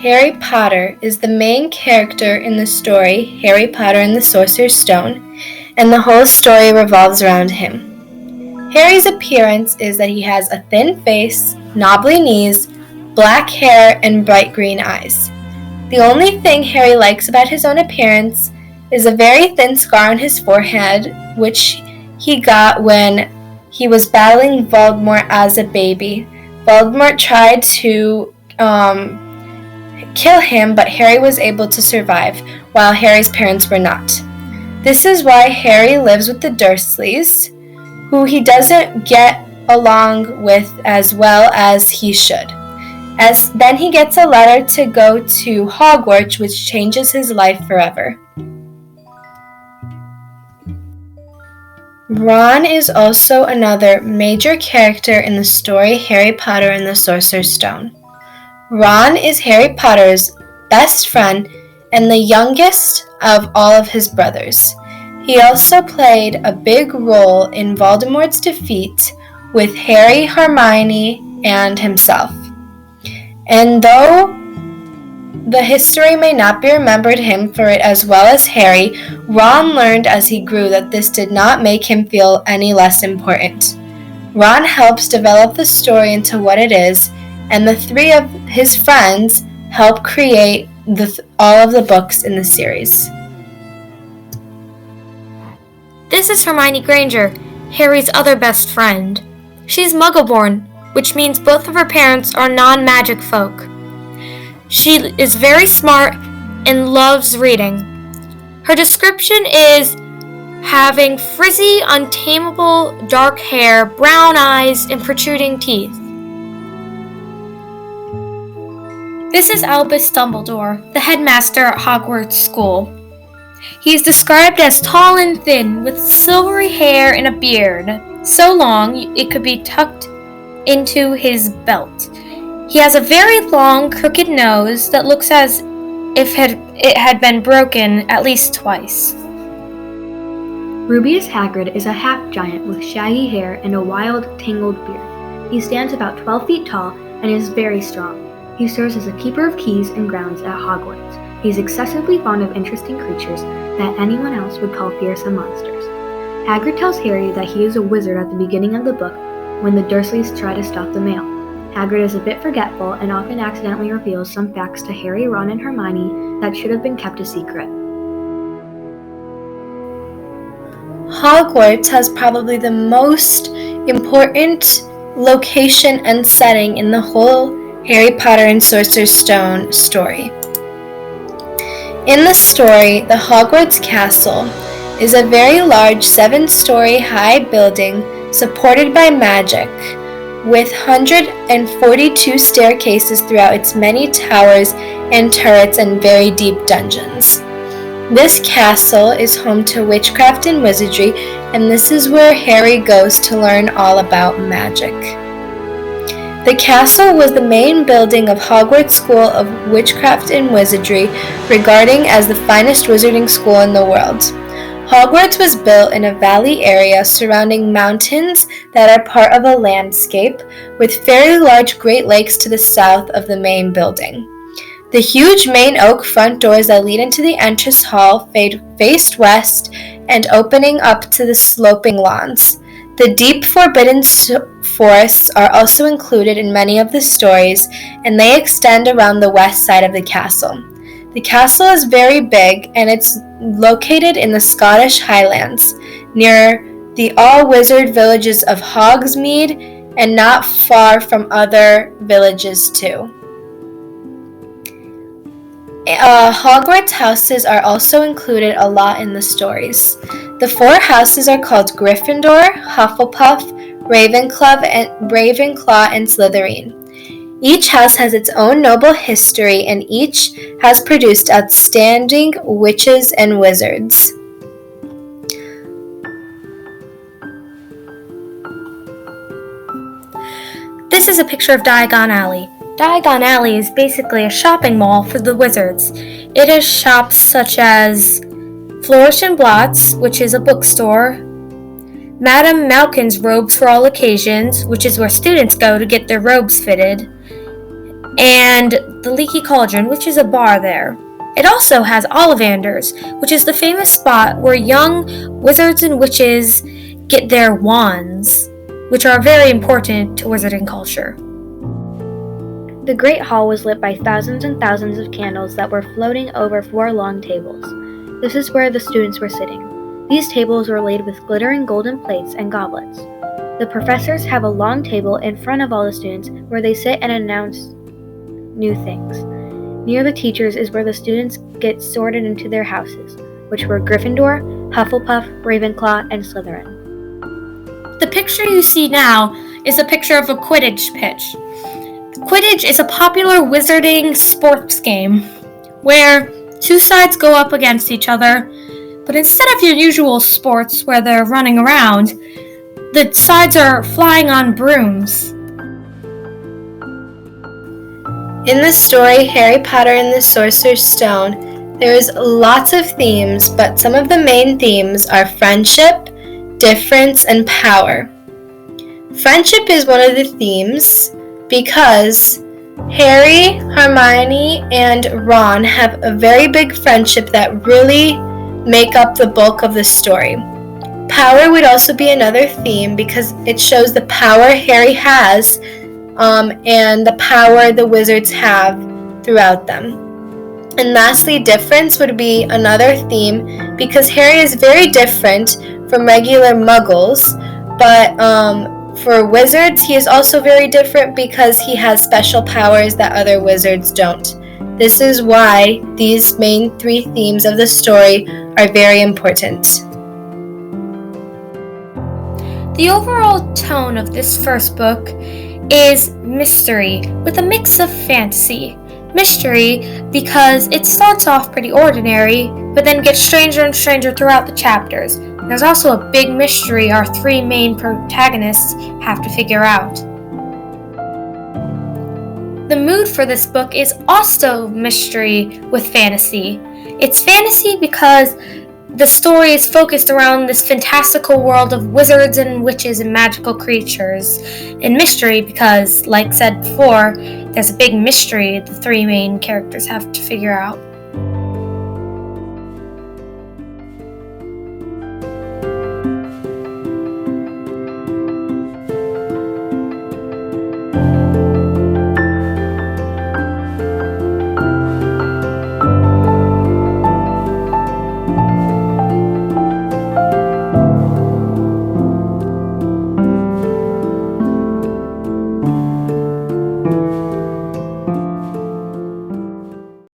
Harry Potter is the main character in the story Harry Potter and the Sorcerer's Stone, and the whole story revolves around him. Harry's appearance is that he has a thin face, knobbly knees, black hair, and bright green eyes. The only thing Harry likes about his own appearance is a very thin scar on his forehead, which he got when he was battling Voldemort as a baby. Voldemort tried to kill him, but Harry was able to survive, while Harry's parents were not. This is why Harry lives with the Dursleys, who he doesn't get along with as well as he should. Then he gets a letter to go to Hogwarts, which changes his life forever. Ron is also another major character in the story Harry Potter and the Sorcerer's Stone. Ron is Harry Potter's best friend and the youngest of all of his brothers. He also played a big role in Voldemort's defeat with Harry, Hermione, and himself. And though the history may not be remembered him for it as well as Harry, Ron learned as he grew that this did not make him feel any less important. Ron helps develop the story into what it is, and the three of his friends help create all of the books in the series. This is Hermione Granger, Harry's other best friend. She's Muggle-born, which means both of her parents are non-magic folk. She is very smart and loves reading. Her description is having frizzy, untamable dark hair, brown eyes, and protruding teeth. This is Albus Dumbledore, the headmaster at Hogwarts School. He is described as tall and thin, with silvery hair and a beard, so long it could be tucked into his belt. He has a very long, crooked nose that looks as if it had been broken at least twice. Rubeus Hagrid is a half-giant with shaggy hair and a wild, tangled beard. He stands about 12 feet tall and is very strong. He serves as a keeper of keys and grounds at Hogwarts. He is excessively fond of interesting creatures that anyone else would call fearsome monsters. Hagrid tells Harry that he is a wizard at the beginning of the book when the Dursleys try to stop the mail. Hagrid is a bit forgetful and often accidentally reveals some facts to Harry, Ron, and Hermione that should have been kept a secret. Hogwarts has probably the most important location and setting in the whole Harry Potter and Sorcerer's Stone story. In the story, the Hogwarts Castle is a very large 7-story high building supported by magic, with 142 staircases throughout its many towers and turrets and very deep dungeons. This castle is home to witchcraft and wizardry, and this is where Harry goes to learn all about magic. The castle was the main building of Hogwarts School of Witchcraft and Wizardry, regarding as the finest wizarding school in the world. Hogwarts was built in a valley area surrounding mountains that are part of a landscape, with fairly large Great Lakes to the south of the main building. The huge main oak front doors that lead into the entrance hall faced west and opening up to the sloping lawns. The deep forbidden forests are also included in many of the stories, and they extend around the west side of the castle. The castle is very big, and it's located in the Scottish Highlands, near the all-wizard villages of Hogsmeade, and not far from other villages too. Hogwarts houses are also included a lot in the stories. The 4 houses are called Gryffindor, Hufflepuff, Ravenclaw, and Slytherin. Each house has its own noble history, and each has produced outstanding witches and wizards. This is a picture of Diagon Alley. Diagon Alley is basically a shopping mall for the wizards. It has shops such as Flourish and Blots, which is a bookstore, Madame Malkin's Robes for All Occasions, which is where students go to get their robes fitted, and the Leaky Cauldron, which is a bar there. It also has Ollivanders, which is the famous spot where young wizards and witches get their wands, which are very important to wizarding culture. The Great Hall was lit by thousands and thousands of candles that were floating over 4 long tables. This is where the students were sitting. These tables were laid with glittering golden plates and goblets. The professors have a long table in front of all the students where they sit and announce new things. Near the teachers is where the students get sorted into their houses, which were Gryffindor, Hufflepuff, Ravenclaw, and Slytherin. The picture you see now is a picture of a Quidditch pitch. Quidditch is a popular wizarding sports game where 2 sides go up against each other, but instead of your usual sports where they're running around, the sides are flying on brooms. In the story Harry Potter and the Sorcerer's Stone, there is lots of themes, but some of the main themes are friendship, difference, and power. Friendship is one of the themes because Harry, Hermione, and Ron have a very big friendship that really make up the bulk of the story. Power would also be another theme because it shows the power Harry has and the power the wizards have throughout them. And lastly, difference would be another theme because Harry is very different from regular muggles, but for wizards, he is also very different because he has special powers that other wizards don't. This is why these main 3 themes of the story are very important. The overall tone of this first book is mystery with a mix of fantasy. Mystery because it starts off pretty ordinary, but then gets stranger and stranger throughout the chapters. There's also a big mystery our 3 main protagonists have to figure out. The mood for this book is also mystery with fantasy. It's fantasy because the story is focused around this fantastical world of wizards and witches and magical creatures. And mystery because, like said before, there's a big mystery the 3 main characters have to figure out.